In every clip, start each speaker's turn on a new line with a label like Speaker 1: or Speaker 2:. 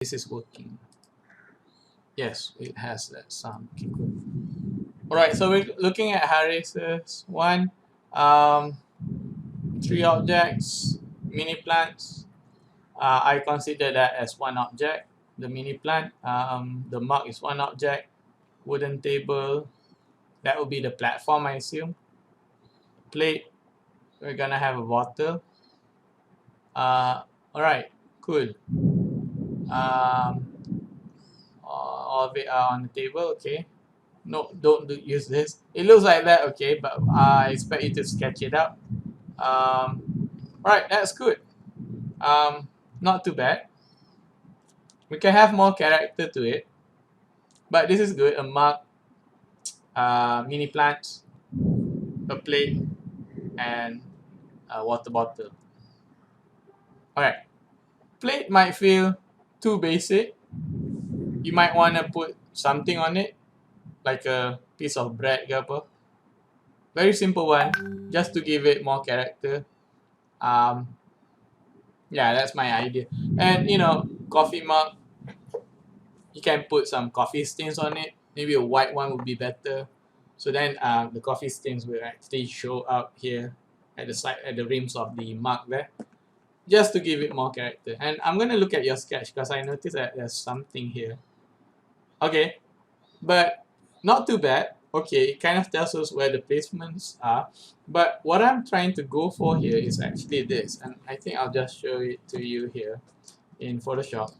Speaker 1: this is working. Yes, it has that sound. Okay, cool. Alright, so we're looking at HARITH one. 3 objects, mini plants. I consider that as one object. The mini plant, the mug is one object. Wooden table, that will be the platform, I assume. Plate, we're gonna have a bottle. Alright, cool. All of it are on the table, okay. No, don't use this. It looks like that, okay, but I expect you to sketch it out. Alright, that's good. Not too bad. We can have more character to it, but this is good. A mug, mini plants, a plate, and a water bottle. Alright, plate might feel too basic. You might want to put something on it, like a piece of bread ke apa. Very simple one, just to give it more character. Yeah, that's my idea. And you know, coffee mug, you can put some coffee stains on it. Maybe a white one would be better. So then the coffee stains will actually show up here at the side, at the rims of the mug there, just to give it more character. And I'm gonna look at your sketch because I noticed that there's something here. Okay, but not too bad. Okay, it kind of tells us where the placements are. But what I'm trying to go for here is actually this, and I think I'll just show it to you here in Photoshop.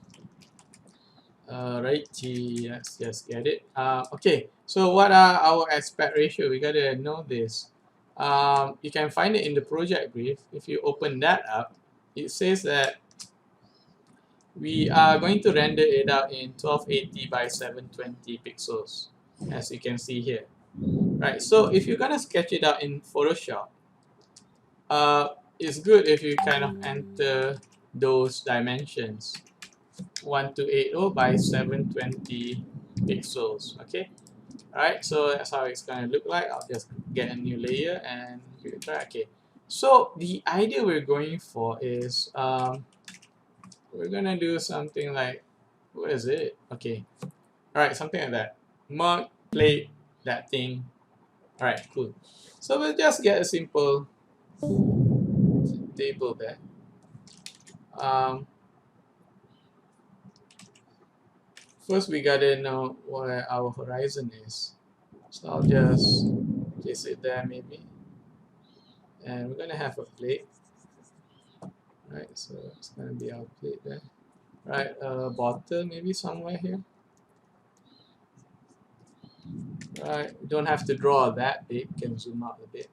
Speaker 1: Right, let's just get it. Okay, so what are our aspect ratio? We gotta know this. You can find it in the project brief. If you open that up, it says that we are going to render it out in 1280 by 720 pixels, as you can see here. Right, so if you're gonna sketch it out in Photoshop, it's good if you kind of enter those dimensions. 1280 by 720 pixels. Okay, alright, so that's how it's gonna look like. I'll just get a new layer and give it a try. Okay, so the idea we're going for is we're gonna do something like, what is it? Okay, alright, something like that. Mug, plate, that thing. Alright, cool. So we'll just get a simple table there. First we gotta know where our horizon is. So I'll just place it there maybe. And we're gonna have a plate. Right, so it's gonna be our plate there. Right, a bottle maybe somewhere here. Right, we don't have to draw that big, can zoom out a bit.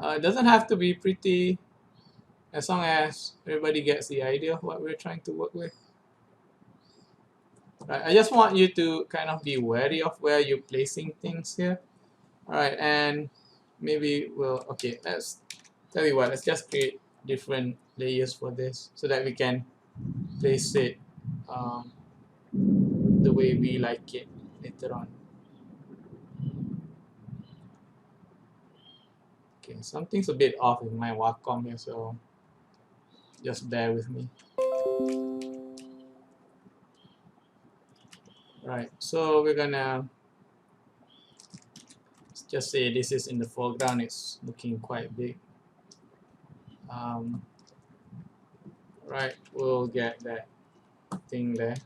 Speaker 1: It doesn't have to be pretty, as long as everybody gets the idea of what we're trying to work with. Right, I just want you to kind of be wary of where you're placing things here. Alright, and maybe we'll, okay, let's tell you what, let's just create different layers for this so that we can place it the way we like it later on. Okay, something's a bit off with my Wacom here, so just bear with me. Right, so we're gonna just say this is in the foreground, it's looking quite big. Right, we'll get that thing there.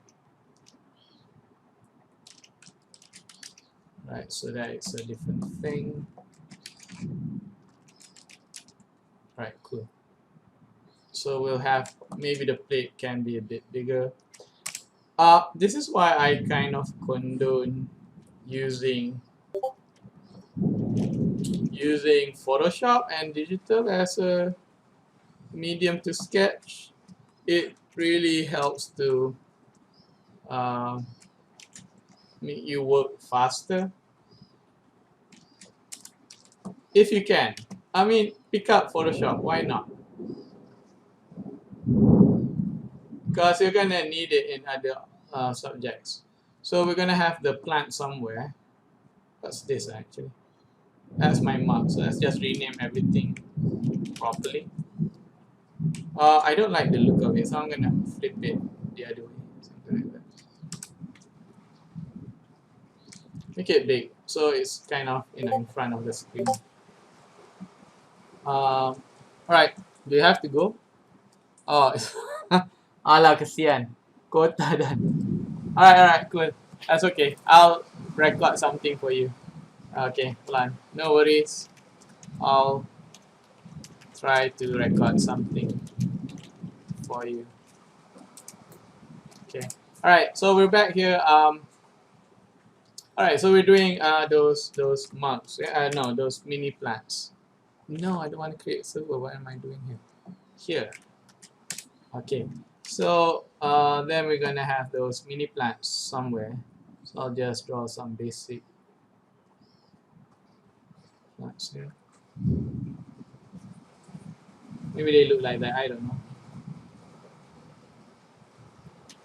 Speaker 1: Right, so that is a different thing. Right, cool. So we'll have, maybe the plate can be a bit bigger. This is why I kind of condone using Photoshop and digital as a medium to sketch. It really helps to make you work faster. If you can. I mean, pick up Photoshop, why not? Because you're gonna need it in other subjects. So we're gonna have the plant somewhere. What's this actually? That's my mark. So let's just rename everything properly. I don't like the look of it, so I'm gonna flip it the other way. Something like that. Make it big, so it's kind of in front of the screen. All right, do you have to go? Oh, ala kesian. Kota dan. Alright, cool. That's okay. I'll record something for you. Okay, plan. No worries. I'll try to record something for you. Okay. Alright, so we're back here. Alright, so we're doing those mugs. No, those mini plants. No, I don't want to create server. What am I doing here? Here. Okay. So then we're gonna have those mini plants somewhere. So I'll just draw some basic plants here. Maybe they look like that. I don't know.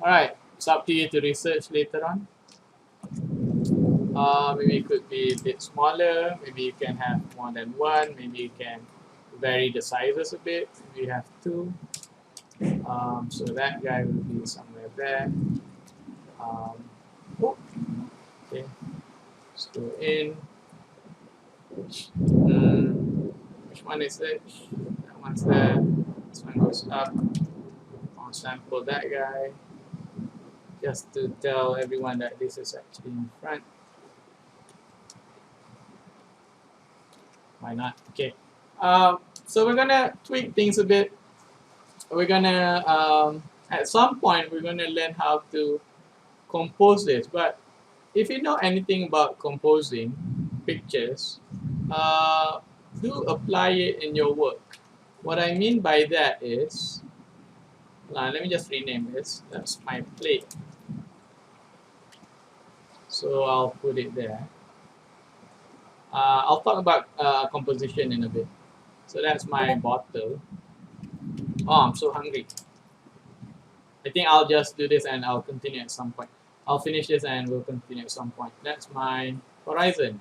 Speaker 1: Alright, it's up to you to research later on. Maybe it could be a bit smaller. Maybe you can have more than one. Maybe you can vary the sizes a bit. Maybe you have two. So that guy will be somewhere there. Oh, okay. Let's go in. Which one is it? That one's there. This one goes up. I'll sample that guy just to tell everyone that this is actually in front. Why not? Okay. So we're gonna tweak things a bit. We're gonna at some point we're gonna learn how to compose this. But if you know anything about composing pictures, do apply it in your work. What I mean by that is, let me just rename this. That's my plate. So I'll put it there. I'll talk about composition in a bit. So that's my bottle. Oh, I'm so hungry. I think I'll just do this and I'll continue at some point. I'll finish this and we'll continue at some point. That's my horizon.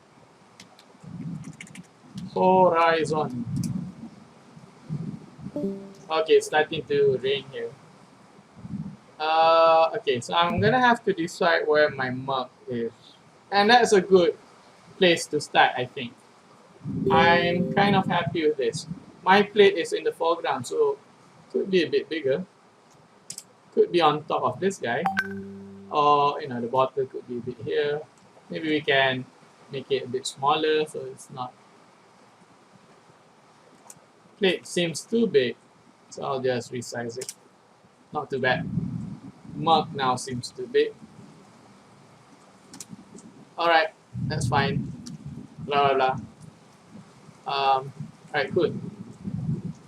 Speaker 1: Horizon. Okay, it's starting to rain here. Okay, so I'm gonna have to decide where my mug is. And that's a good place to start, I think. I'm kind of happy with this. My plate is in the foreground, so could be a bit bigger. Could be on top of this guy. Or, the bottle could be a bit here. Maybe we can make it a bit smaller so it's not. Plate seems too big, so I'll just resize it. Not too bad. Mug now seems too big. Alright, that's fine. Blah blah blah. Alright, cool.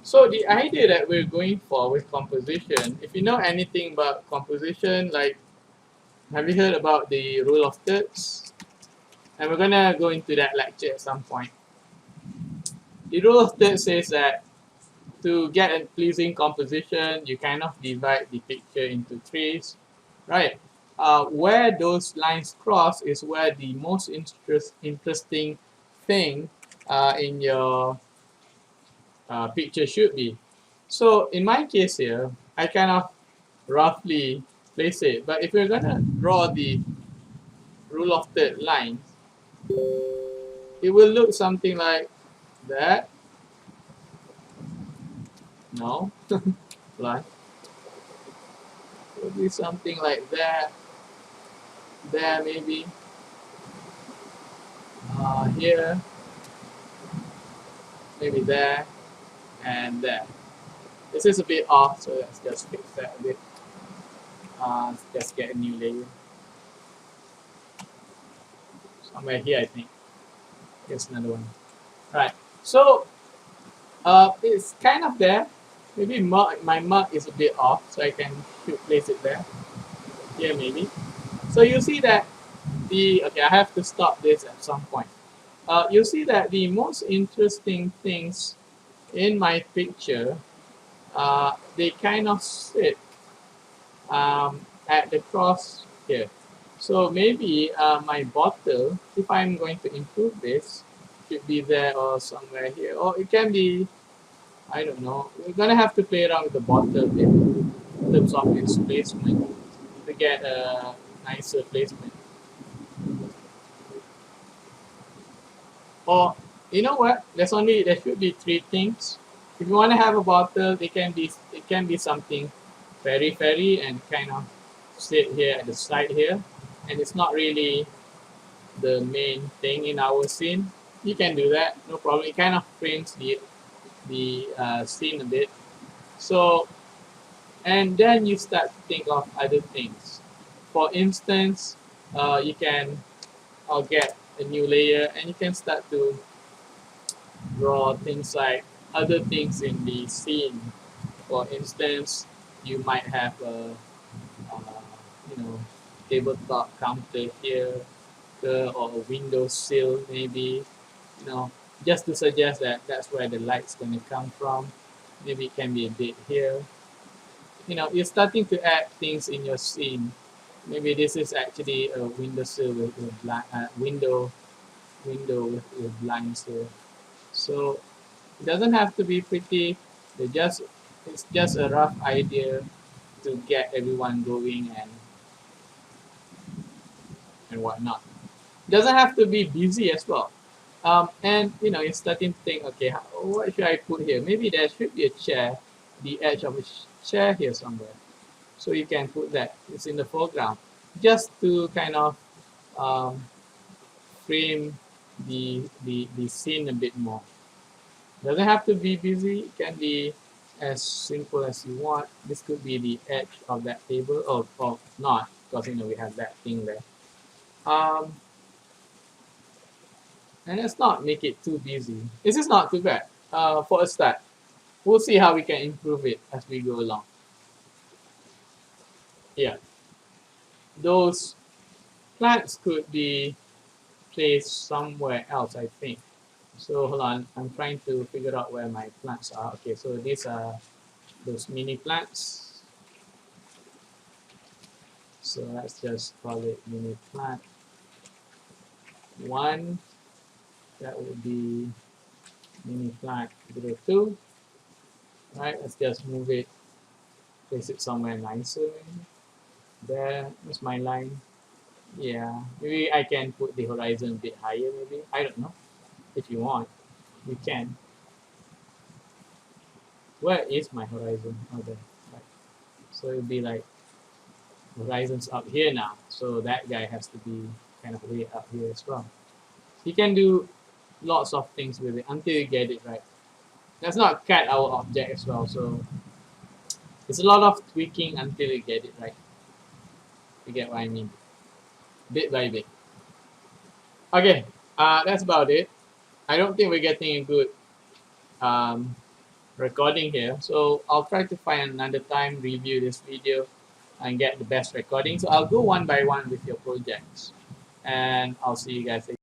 Speaker 1: So the idea that we're going for with composition, if you know anything about composition, like, have you heard about the rule of thirds? And we're gonna go into that lecture at some point. The rule of thirds says that to get a pleasing composition, you kind of divide the picture into threes, right? Where those lines cross is where the most interesting thing in your picture should be. So in my case here, I kind of roughly place it. But if we're gonna draw the rule of third lines, it will look something like that. No, like it will be something like that. There maybe. Here, maybe there, and there. This is a bit off, so let's just fix that a bit. Let's just get a new layer. Somewhere here, I think. Here's another one. Right. So it's kind of there. Maybe my mark is a bit off, so I should place it there. Here maybe. So you see that okay, I have to stop this at some point. You see that the most interesting things in my picture, they kind of sit at the cross here. So maybe my bottle, if I'm going to improve this, Could be there or somewhere here. Or it can be, I don't know. We're gonna have to play around with the bottle a bit in terms of its placement to get a nicer placement. Or you know what? There should be three things. If you want to have a bottle, it can be something very and kind of sit here at the side here, and it's not really the main thing in our scene. You can do that, no problem. It kind of frames the scene a bit. So and then you start to think of other things. For instance, you can get a new layer, and you can start to draw things like other things in the scene. For instance, you might have uh, you know tabletop counter here, or a window sill maybe. You know, just to suggest that that's where the light's going to come from. Maybe it can be a bit here. You're starting to add things in your scene. Maybe this is actually a windowsill with window with blinds here. So it doesn't have to be pretty. They just it's just a rough idea to get everyone going and whatnot. It doesn't have to be busy as well. And you're starting to think, okay, what should I put here? Maybe there should be a chair, the edge of a chair here somewhere. So you can put that. It's in the foreground, just to kind of um, frame the scene a bit more. Doesn't have to be busy. It can be as simple as you want. This could be the edge of that table, or not, because we have that thing there. Um, and let's not make it too busy. This is not too bad. For a start, we'll see how we can improve it as we go along. Yeah, those plants could be placed somewhere else, I think. So hold on, I'm trying to figure out where my plants are. Okay, so these are those mini plants. So let's just call it mini plant 1. That would be mini plant 02. Right, let's just move it, place it somewhere nicer. There, that's my line. Yeah, maybe I can put the horizon a bit higher, maybe. I don't know. If you want, you can. Where is my horizon? Oh, there. Right. So it'll be like horizon's up here now. So that guy has to be kind of way up here as well. You can do lots of things with it until you get it right. Let's not cut our object as well. So it's a lot of tweaking until you get it right. You get what I mean? Bit by bit. Okay, that's about it. I don't think we're getting a good um, recording here. So I'll try to find another time, review this video, and get the best recording. So I'll go one by one with your projects. And I'll see you guys again.